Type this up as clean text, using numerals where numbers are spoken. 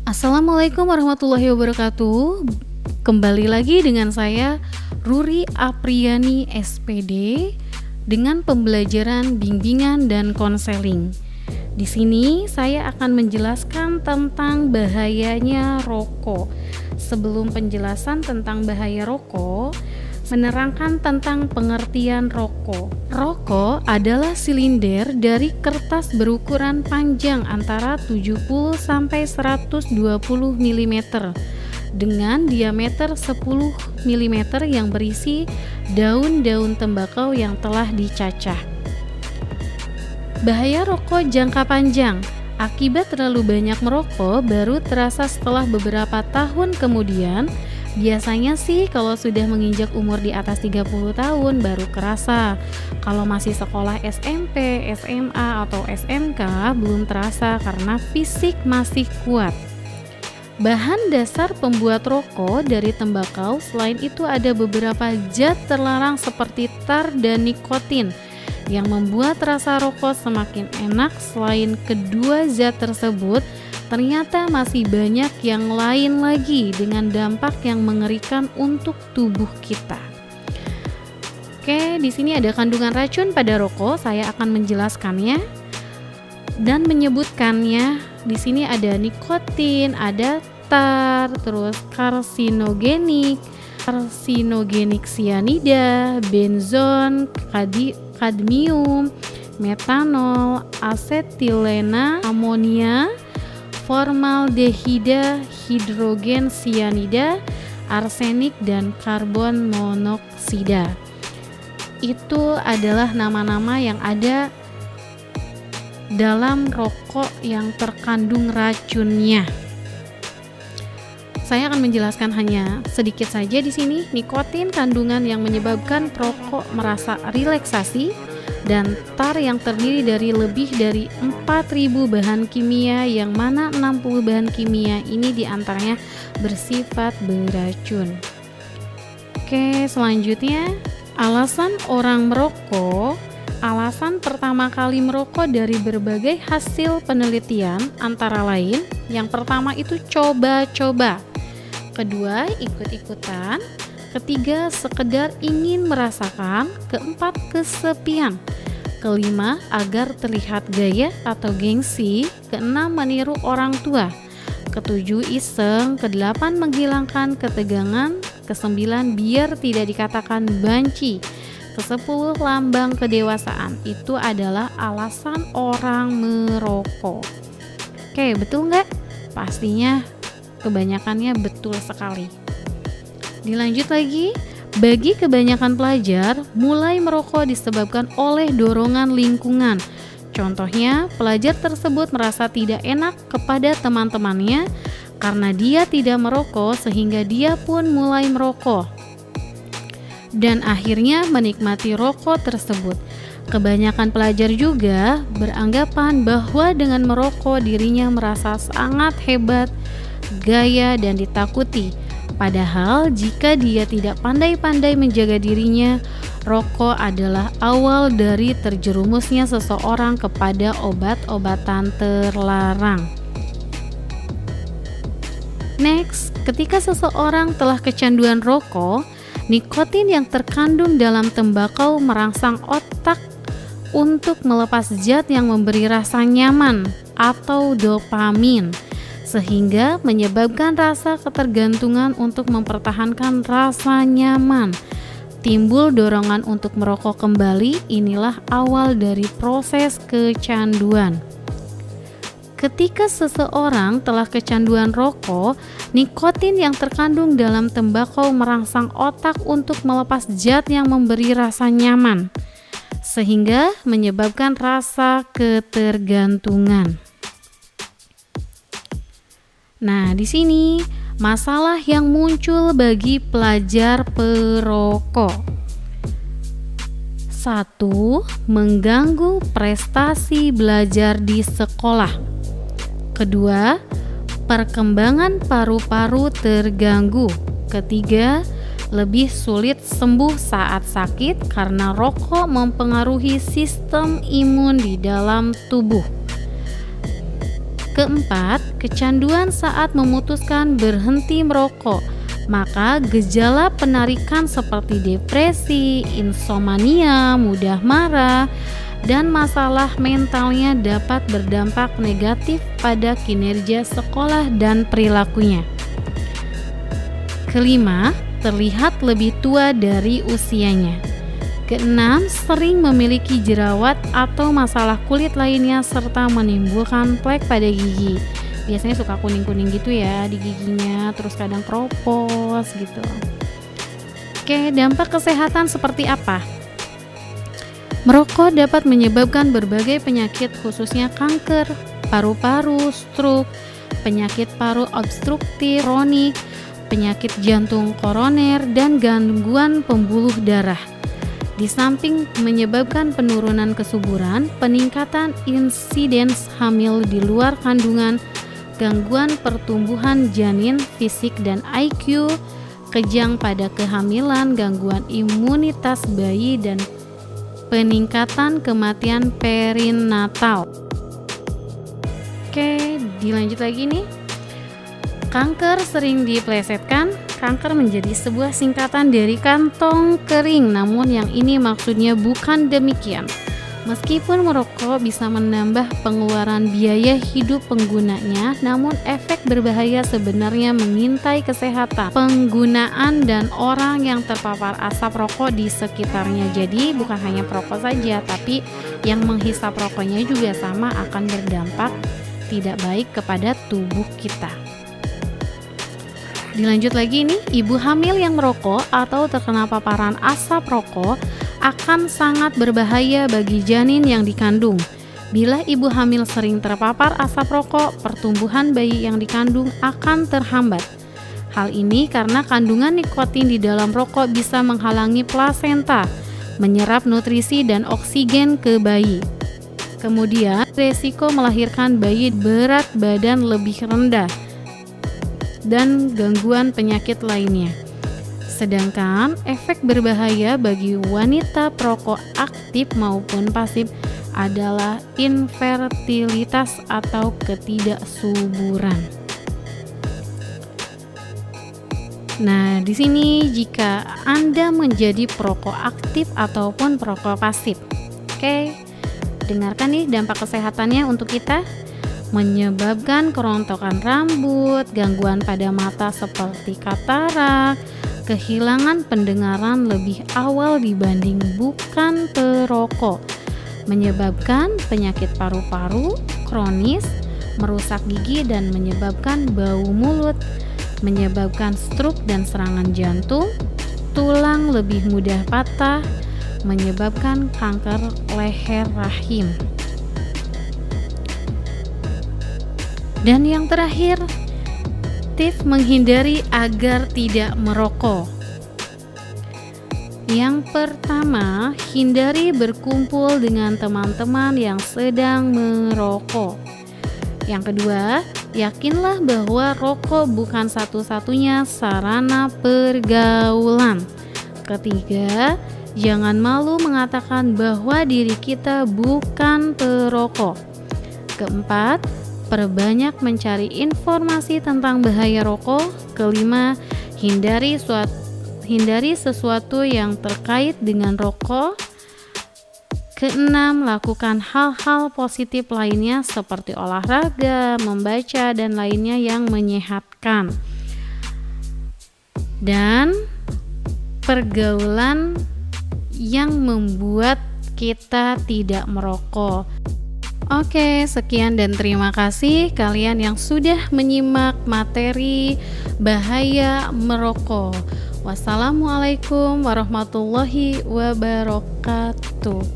Assalamualaikum warahmatullahi wabarakatuh. Kembali lagi dengan saya Ruri Apriani SPD dengan pembelajaran bimbingan dan konseling. Di sini saya akan menjelaskan tentang bahayanya rokok. Sebelum penjelasan tentang bahaya rokok, menerangkan tentang pengertian rokok. Rokok adalah silinder dari kertas berukuran panjang antara 70 sampai 120 mm dengan diameter 10 mm yang berisi daun-daun tembakau yang telah dicacah. Bahaya rokok jangka panjang. Akibat terlalu banyak merokok baru terasa setelah beberapa tahun kemudian. Biasanya sih kalau sudah menginjak umur di atas 30 tahun baru kerasa. Kalau masih sekolah SMP, SMA, atau SMK belum terasa karena fisik masih kuat. Bahan dasar pembuat rokok dari tembakau selain itu ada beberapa zat terlarang seperti tar dan nikotin yang membuat rasa rokok semakin enak. Selain kedua zat tersebut, ternyata masih banyak yang lain lagi dengan dampak yang mengerikan untuk tubuh kita. Oke, di sini ada kandungan racun pada rokok. Saya akan menjelaskannya dan menyebutkannya. Di sini ada nikotin, ada tar, terus karsinogenik sianida, benzon, kadmium, metanol, asetilena, amonia, formaldehida, hidrogen sianida, arsenik, dan karbon monoksida. Itu adalah nama-nama yang ada dalam rokok yang terkandung racunnya. Saya akan menjelaskan hanya sedikit saja di sini. Nikotin kandungan yang menyebabkan perokok merasa relaksasi, dan tar yang terdiri dari lebih dari 4.000 bahan kimia yang mana 60 bahan kimia ini diantaranya bersifat beracun. Oke, selanjutnya alasan orang merokok. Alasan pertama kali merokok dari berbagai hasil penelitian antara lain, yang pertama itu coba-coba, kedua ikut-ikutan, ketiga sekedar ingin merasakan, keempat kesepian, kelima agar terlihat gaya atau gengsi, keenam meniru orang tua, ketujuh iseng, kedelapan menghilangkan ketegangan, kesembilan biar tidak dikatakan banci, kesepuluh lambang kedewasaan. Itu adalah alasan orang merokok. Oke, betul nggak? Pastinya kebanyakannya betul sekali. Dilanjut lagi, bagi kebanyakan pelajar, mulai merokok disebabkan oleh dorongan lingkungan. Contohnya, pelajar tersebut merasa tidak enak kepada teman-temannya karena dia tidak merokok sehingga dia pun mulai merokok dan akhirnya menikmati rokok tersebut. Kebanyakan pelajar juga beranggapan bahwa dengan merokok dirinya merasa sangat hebat, gaya, dan ditakuti. Padahal jika dia tidak pandai-pandai menjaga dirinya, rokok adalah awal dari terjerumusnya seseorang kepada obat-obatan terlarang. Next, ketika seseorang telah kecanduan rokok, nikotin yang terkandung dalam tembakau merangsang otak untuk melepas zat yang memberi rasa nyaman atau dopamin, sehingga menyebabkan rasa ketergantungan untuk mempertahankan rasa nyaman. Timbul dorongan untuk merokok kembali. Inilah awal dari proses kecanduan. Ketika seseorang telah kecanduan rokok, nikotin yang terkandung dalam tembakau merangsang otak untuk melepas zat yang memberi rasa nyaman, sehingga menyebabkan rasa ketergantungan. Nah, di sini masalah yang muncul bagi pelajar perokok. 1. Mengganggu prestasi belajar di sekolah. Kedua, perkembangan paru-paru terganggu. Ketiga, lebih sulit sembuh saat sakit karena rokok mempengaruhi sistem imun di dalam tubuh. Keempat, kecanduan saat memutuskan berhenti merokok, maka gejala penarikan seperti depresi, insomnia, mudah marah, dan masalah mentalnya dapat berdampak negatif pada kinerja sekolah dan perilakunya. Kelima, terlihat lebih tua dari usianya. Keenam, sering memiliki jerawat atau masalah kulit lainnya serta menimbulkan plek pada gigi. Biasanya suka kuning-kuning gitu ya di giginya, terus kadang kropos gitu. Oke, dampak kesehatan seperti apa? Merokok dapat menyebabkan berbagai penyakit khususnya kanker, paru-paru, stroke, penyakit paru obstruktif kronik, penyakit jantung koroner, dan gangguan pembuluh darah. Di samping menyebabkan penurunan kesuburan, peningkatan insiden hamil di luar kandungan, gangguan pertumbuhan janin, fisik dan IQ, kejang pada kehamilan, gangguan imunitas bayi, dan peningkatan kematian perinatal. Oke, dilanjut lagi nih. Kanker sering dipelesetkan. Kanker menjadi sebuah singkatan dari kantong kering, namun yang ini maksudnya bukan demikian. Meskipun merokok bisa menambah pengeluaran biaya hidup penggunanya, namun efek berbahaya sebenarnya mengintai kesehatan penggunaan dan orang yang terpapar asap rokok di sekitarnya. Jadi bukan hanya perokok saja, tapi yang menghisap rokoknya juga sama akan berdampak tidak baik kepada tubuh kita. Dilanjut lagi nih, ibu hamil yang merokok atau terkena paparan asap rokok akan sangat berbahaya bagi janin yang dikandung. Bila ibu hamil sering terpapar asap rokok, pertumbuhan bayi yang dikandung akan terhambat. Hal ini karena kandungan nikotin di dalam rokok bisa menghalangi plasenta menyerap nutrisi dan oksigen ke bayi. Kemudian, resiko melahirkan bayi berat badan lebih rendah dan gangguan penyakit lainnya. Sedangkan efek berbahaya bagi wanita perokok aktif maupun pasif adalah infertilitas atau ketidaksuburan. Nah, di sini jika Anda menjadi perokok aktif ataupun perokok pasif. Oke, dengarkan nih dampak kesehatannya untuk kita. Menyebabkan kerontokan rambut, gangguan pada mata seperti katarak, kehilangan pendengaran lebih awal dibanding bukan perokok, menyebabkan penyakit paru-paru kronis, merusak gigi dan menyebabkan bau mulut, menyebabkan stroke dan serangan jantung, tulang lebih mudah patah, menyebabkan kanker leher rahim. Dan yang terakhir, tips menghindari agar tidak merokok. Yang pertama, hindari berkumpul dengan teman-teman yang sedang merokok. Yang kedua, yakinlah bahwa rokok bukan satu-satunya sarana pergaulan. Ketiga, jangan malu mengatakan bahwa diri kita bukan perokok. Keempat, perbanyak mencari informasi tentang bahaya rokok. Kelima, hindari sesuatu yang terkait dengan rokok. Keenam, lakukan hal-hal positif lainnya seperti olahraga, membaca, dan lainnya yang menyehatkan. Dan pergaulan yang membuat kita tidak merokok. Oke, sekian dan terima kasih kalian yang sudah menyimak materi bahaya merokok. Wassalamualaikum warahmatullahi wabarakatuh.